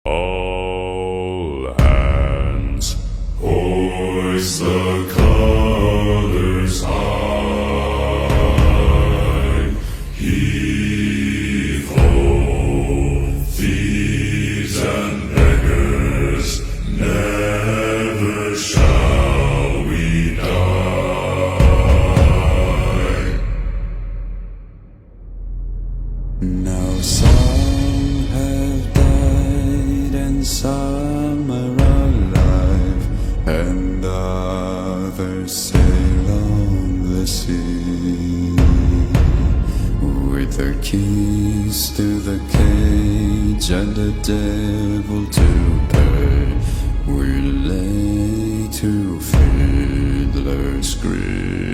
All hands hoist the colors high. Heave ho, thieves and beggars, never shall we die. Now some have died and some are alive, and others sail on the sea with their keys to the cage and the devil to pay. We lay to fiddler's grave.